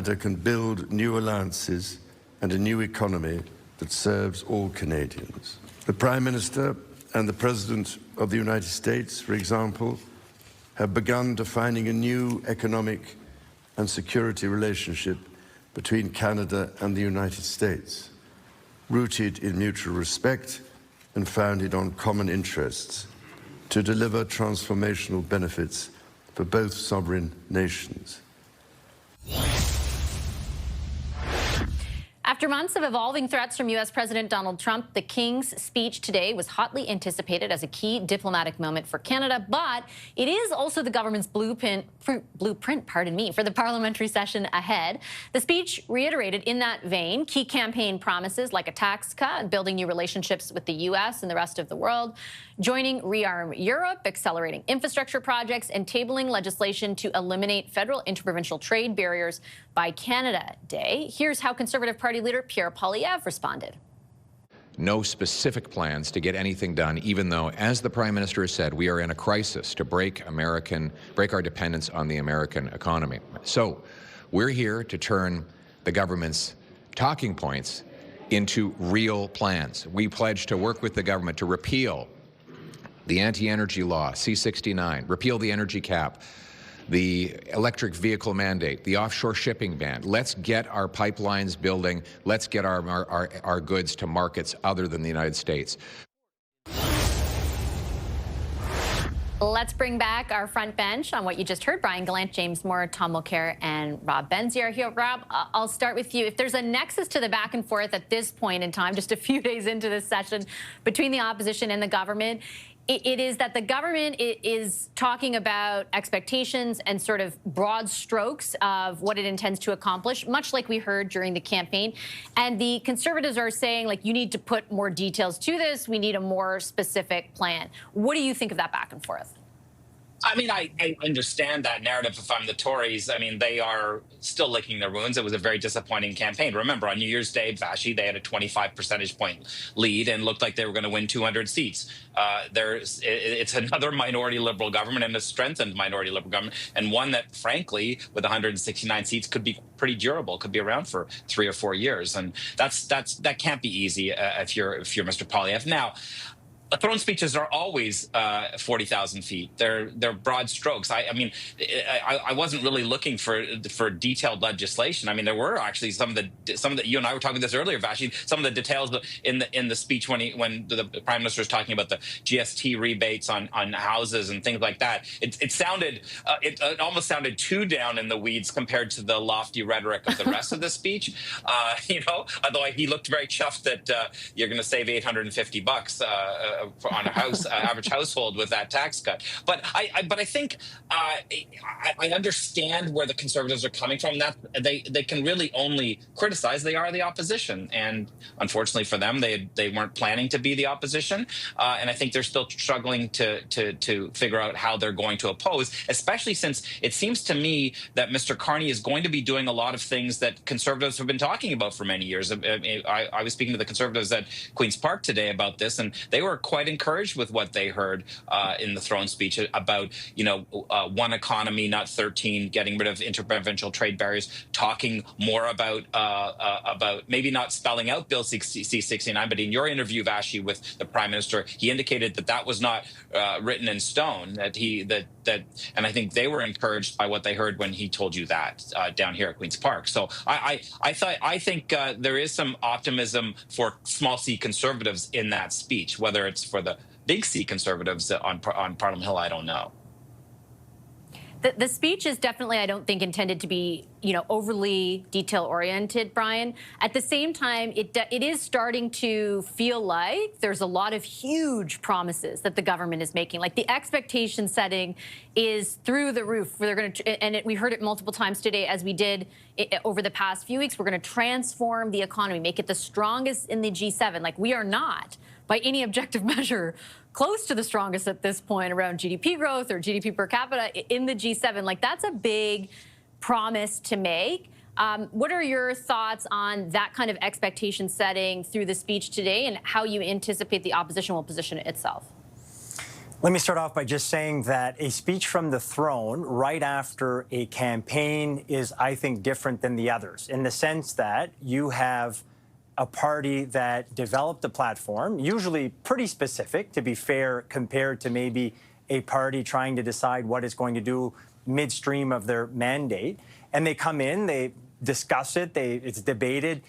Canada can build new alliances and a new economy that serves all Canadians. The Prime Minister and the President of the United States, for example, have begun defining a new economic and security relationship between Canada and the United States, rooted in mutual respect and founded on common interests to deliver transformational benefits for both sovereign nations. After months of evolving threats from U.S. President Donald Trump, the King's speech today was hotly anticipated as a key diplomatic moment for Canada, but it is also the government's blueprint for the parliamentary session ahead. The speech reiterated in that vein key campaign promises like a tax cut, building new relationships with the U.S. and the rest of the world, joining Rearm Europe, accelerating infrastructure projects, and tabling legislation to eliminate federal interprovincial trade barriers by Canada Day. Here's how Conservative Party leader Pierre Poilievre responded. No specific plans to get anything done, even though, as the Prime Minister has said, we are in a crisis to break our dependence on the American economy. So we're here to turn the government's talking points into real plans. We pledge to work with the government to repeal the anti-energy law, C-69, repeal the energy cap, the electric vehicle mandate, the offshore shipping ban. Let's get our pipelines building. Let's get our goods to markets other than the United States. Let's bring back our front bench on what you just heard. Brian Gallant, James Moore, Tom Mulcair, and Rob Benziar here. Rob, I'll start with you. If there's a nexus to the back and forth at this point in time, just a few days into this session, between the opposition and the government, it is that the government is talking about expectations and sort of broad strokes of what it intends to accomplish, much like we heard during the campaign. And the Conservatives are saying, like, you need to put more details to this. We need a more specific plan. What do you think of that back and forth? I mean, I understand that narrative if I'm the Tories. I mean, they are still licking their wounds. It was a very disappointing campaign. Remember, on New Year's Day, Vashi, they had a 25 percentage point lead and looked like they were going to win 200 seats. It's another minority Liberal government and a strengthened minority Liberal government, and one that, frankly, with 169 seats could be pretty durable, could be around for 3 or 4 years. And that can't be easy if you're Mr. Poilievre. Now, throne speeches are always 40,000 feet. They're broad strokes. I mean, I wasn't really looking for detailed legislation. I mean, there were actually some of the you and I were talking this earlier, Vashi. Some of the details in the speech when the Prime Minister was talking about the GST rebates on houses and things like that. It almost sounded too down in the weeds compared to the lofty rhetoric of the rest of the speech. Although he looked very chuffed that you're going to save $850 on a average household with that tax cut. But I think I understand where the Conservatives are coming from. That they can really only criticize. They are the opposition, and unfortunately for them, they weren't planning to be the opposition. And I think they're still struggling to figure out how they're going to oppose, especially since it seems to me that Mr. Carney is going to be doing a lot of things that Conservatives have been talking about for many years. I was speaking to the Conservatives at Queen's Park today about this, and they were quite encouraged with what they heard in the throne speech about, one economy, not 13, getting rid of interprovincial trade barriers, talking more about maybe not spelling out Bill C-69, but in your interview, Vashi, with the Prime Minister, he indicated that was not written in stone, and I think they were encouraged by what they heard when he told you that down here at Queen's Park. So I think there is some optimism for small C Conservatives in that speech. Whether it's for the big C Conservatives on Parliament Hill, I don't know. The speech is definitely, I don't think, intended to be, overly detail-oriented, Brian. At the same time, it is starting to feel like there's a lot of huge promises that the government is making. Like, the expectation setting is through the roof. They're going to, and we heard it multiple times today, as we did over the past few weeks. We're going to transform the economy, make it the strongest in the G7. Like, we are not, by any objective measure, close to the strongest at this point around GDP growth or GDP per capita in the G7. Like, that's a big promise to make. What are your thoughts on that kind of expectation setting through the speech today and how you anticipate the opposition will position itself? Let me start off by just saying that a speech from the throne right after a campaign is, I think, different than the others in the sense that you have a party that developed a platform, usually pretty specific, to be fair, compared to maybe a party trying to decide what it's going to do midstream of their mandate. And they come in, they discuss it, it's debated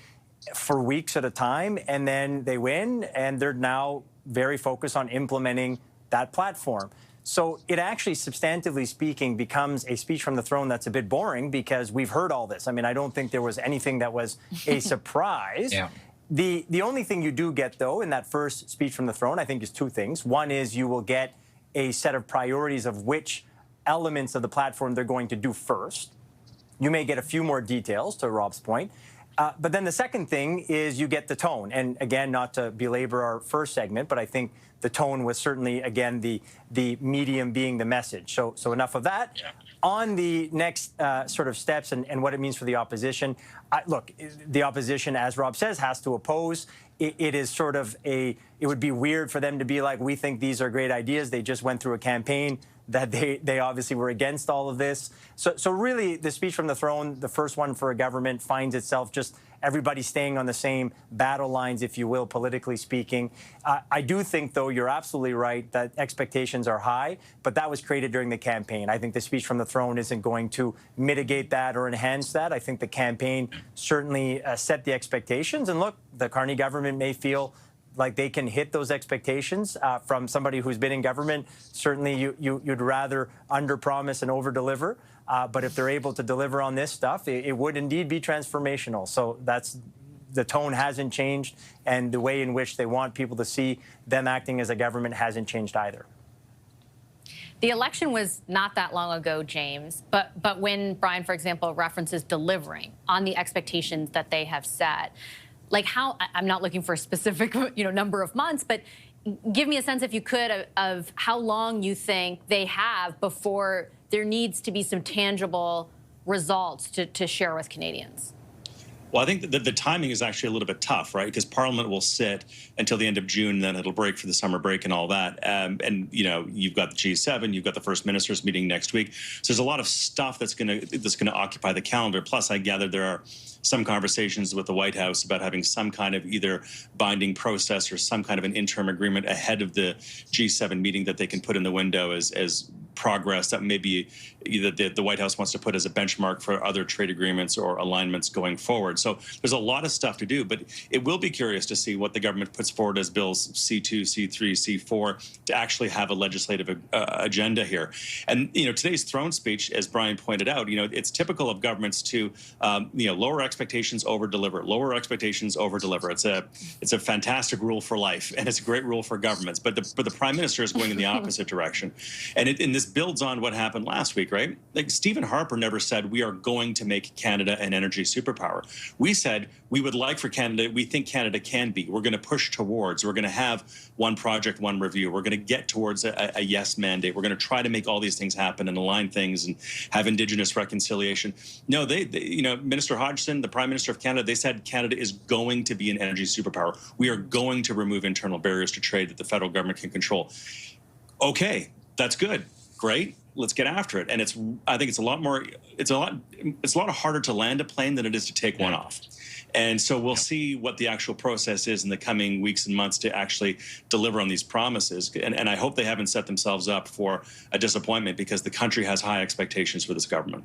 for weeks at a time, and then they win, and they're now very focused on implementing that platform. So it actually, substantively speaking, becomes a speech from the throne that's a bit boring because we've heard all this. I mean, I don't think there was anything that was a surprise. Yeah. The only thing you do get, though, in that first speech from the throne, I think, is two things. One is you will get a set of priorities of which elements of the platform they're going to do first. You may get a few more details, to Rob's point. But then the second thing is you get the tone. And again, not to belabor our first segment, but I think the tone was certainly, again, the medium being the message. So enough of that. Yeah. On the next sort of steps and what it means for the opposition, look, the opposition, as Rob says, has to oppose. It is sort of it would be weird for them to be like, we think these are great ideas. They just went through a campaign that they obviously were against all of this. So really, the speech from the throne, the first one for a government, finds itself just everybody staying on the same battle lines, if you will, politically speaking. I do think, though, you're absolutely right that expectations are high, but that was created during the campaign. I think the speech from the throne isn't going to mitigate that or enhance that. I think the campaign certainly set the expectations. And look, the Carney government may feel like they can hit those expectations from somebody who's been in government. Certainly, you'd rather under-promise and over-deliver. But if they're able to deliver on this stuff, it would indeed be transformational. So the tone hasn't changed, and the way in which they want people to see them acting as a government hasn't changed either. The election was not that long ago, James, but when Brian, for example, references delivering on the expectations that they have set, like how, I'm not looking for a specific number of months, but give me a sense, if you could, of how long you think they have before there needs to be some tangible results to share with Canadians. Well, I think that the timing is actually a little bit tough, right? Because Parliament will sit until the end of June, then it'll break for the summer break and all that. And you've got the G7, you've got the First Ministers meeting next week. So there's a lot of stuff that's going to occupy the calendar. Plus, I gather there are some conversations with the White House about having some kind of either binding process or some kind of an interim agreement ahead of the G7 meeting that they can put in the window as progress that maybe either the White House wants to put as a benchmark for other trade agreements or alignments going forward. So there's a lot of stuff to do, but it will be curious to see what the government puts forward as bills C2, C3, C4 to actually have a legislative agenda here. And today's throne speech, as Brian pointed out, it's typical of governments to lower expectations, over deliver, lower expectations, over deliver. It's a fantastic rule for life, and it's a great rule for governments. But the Prime Minister is going in the opposite direction, and this builds on what happened last week, right? Like Stephen Harper never said we are going to make Canada an energy superpower. We said we would like for Canada, we think Canada can be. We're going to push towards. We're going to have one project, one review. We're going to get towards a yes mandate. We're going to try to make all these things happen and align things and have Indigenous reconciliation. No, Minister Hodgson, the Prime Minister of Canada, they said Canada is going to be an energy superpower. We are going to remove internal barriers to trade that the federal government can control. Okay, that's good. Great. Let's get after it. And I think it's a lot harder to land a plane than it is to take one off. And so we'll see what the actual process is in the coming weeks and months to actually deliver on these promises. And I hope they haven't set themselves up for a disappointment, because the country has high expectations for this government.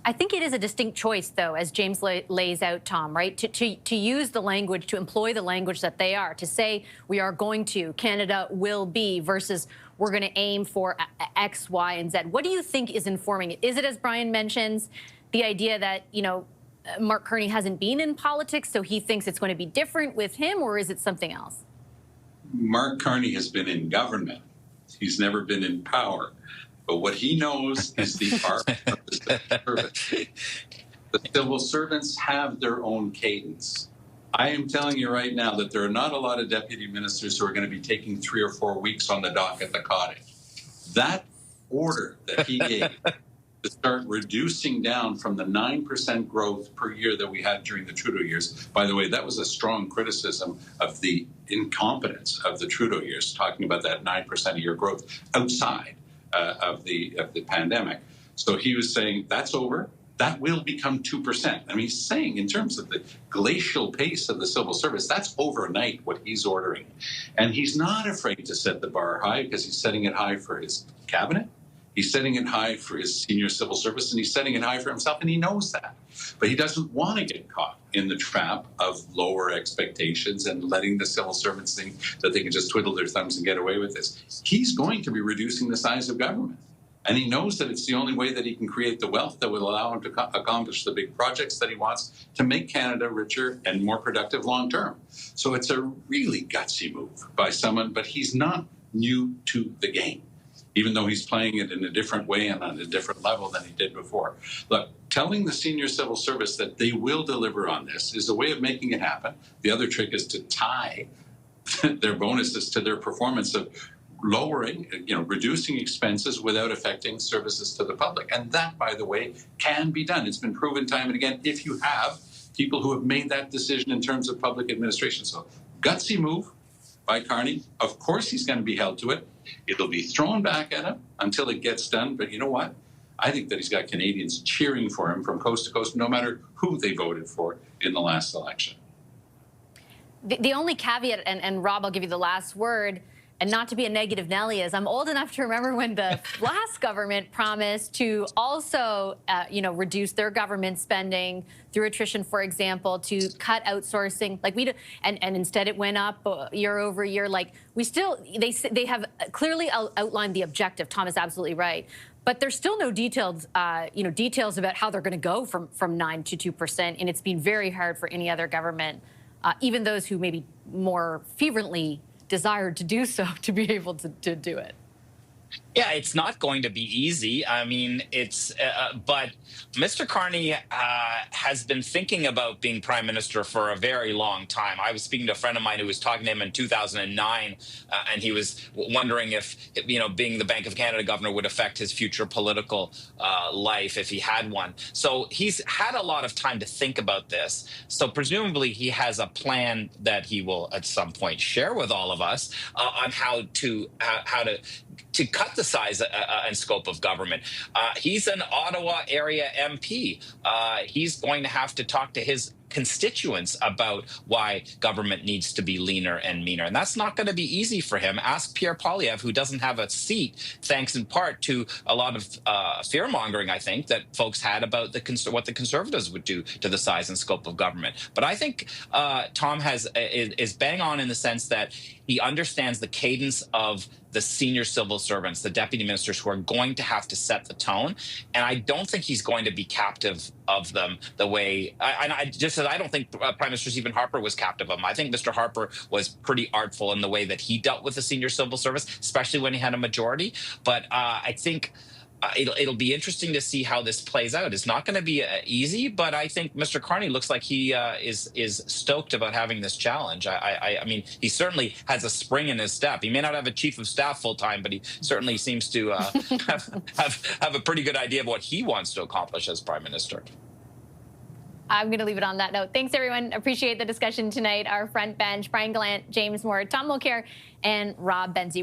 I think it is a distinct choice, though, as James lays out, Tom, right? To use the language, to employ the language that they are, to say we are going to, Canada will be, versus we're going to aim for X, Y, and Z. What do you think is informing it? Is it, as Brian mentions, the idea that, Mark Carney hasn't been in politics, so he thinks it's going to be different with him, or is it something else? Mark Carney has been in government. He's never been in power. But what he knows is the art of the civil service. The civil servants have their own cadence. I am telling you right now that there are not a lot of deputy ministers who are going to be taking 3 or 4 weeks on the dock at the cottage. That order that he gave to start reducing down from the 9% growth per year that we had during the Trudeau years. By the way, that was a strong criticism of the incompetence of the Trudeau years, talking about that 9% a year growth outside of the pandemic. So he was saying that's over. That will become 2%. I mean, he's saying in terms of the glacial pace of the civil service, that's overnight what he's ordering. And he's not afraid to set the bar high because he's setting it high for his cabinet. He's setting it high for his senior civil service, and he's setting it high for himself, and he knows that. But he doesn't want to get caught in the trap of lower expectations and letting the civil servants think that they can just twiddle their thumbs and get away with this. He's going to be reducing the size of government. And he knows that it's the only way that he can create the wealth that will allow him to accomplish the big projects that he wants to make Canada richer and more productive long term. So it's a really gutsy move by someone, but he's not new to the game, even though he's playing it in a different way and on a different level than he did before. Look, telling the senior civil service that they will deliver on this is a way of making it happen. The other trick is to tie their bonuses to their performance of lowering, reducing expenses without affecting services to the public. And that, by the way, can be done. It's been proven time and again if you have people who have made that decision in terms of public administration. So gutsy move by Carney. Of course, he's going to be held to it. It'll be thrown back at him until it gets done. But you know what? I think that he's got Canadians cheering for him from coast to coast, no matter who they voted for in the last election. The only caveat, and Rob, I'll give you the last word, and not to be a negative Nelly, is I'm old enough to remember when the last government promised to also, reduce their government spending through attrition, for example, to cut outsourcing. Like and instead it went up year over year. Like they have clearly outlined the objective. Tom is absolutely right. But there's still no details about how they're going to go from 9 to 2%, and it's been very hard for any other government, even those who maybe more fervently desired to do so, to be able to do it. Yeah, it's not going to be easy. I mean, but Mr. Carney has been thinking about being prime minister for a very long time. I was speaking to a friend of mine who was talking to him in 2009, and he was wondering if, being the Bank of Canada governor would affect his future political life if he had one. So he's had a lot of time to think about this. So presumably he has a plan that he will at some point share with all of us on how to cut the size and scope of government. He's an Ottawa area MP. He's going to have to talk to his constituents about why government needs to be leaner and meaner. And that's not going to be easy for him. Ask Pierre Poilievre, who doesn't have a seat, thanks in part to a lot of fear-mongering, I think, that folks had about what the Conservatives would do to the size and scope of government. But I think Tom is bang on in the sense that he understands the cadence of the senior civil servants, the deputy ministers, who are going to have to set the tone. And I don't think he's going to be captive of them the way, I don't think Prime Minister Stephen Harper was captive of them. I think Mr. Harper was pretty artful in the way that he dealt with the senior civil service, especially when he had a majority. But I think it'll be interesting to see how this plays out. It's not going to be easy, but I think Mr. Carney looks like he is stoked about having this challenge. I mean, he certainly has a spring in his step. He may not have a chief of staff full time, but he certainly seems to have a pretty good idea of what he wants to accomplish as prime minister. I'm going to leave it on that note. Thanks, everyone. Appreciate the discussion tonight. Our front bench, Brian Gallant, James Moore, Tom Mulcair, and Rob Benzie.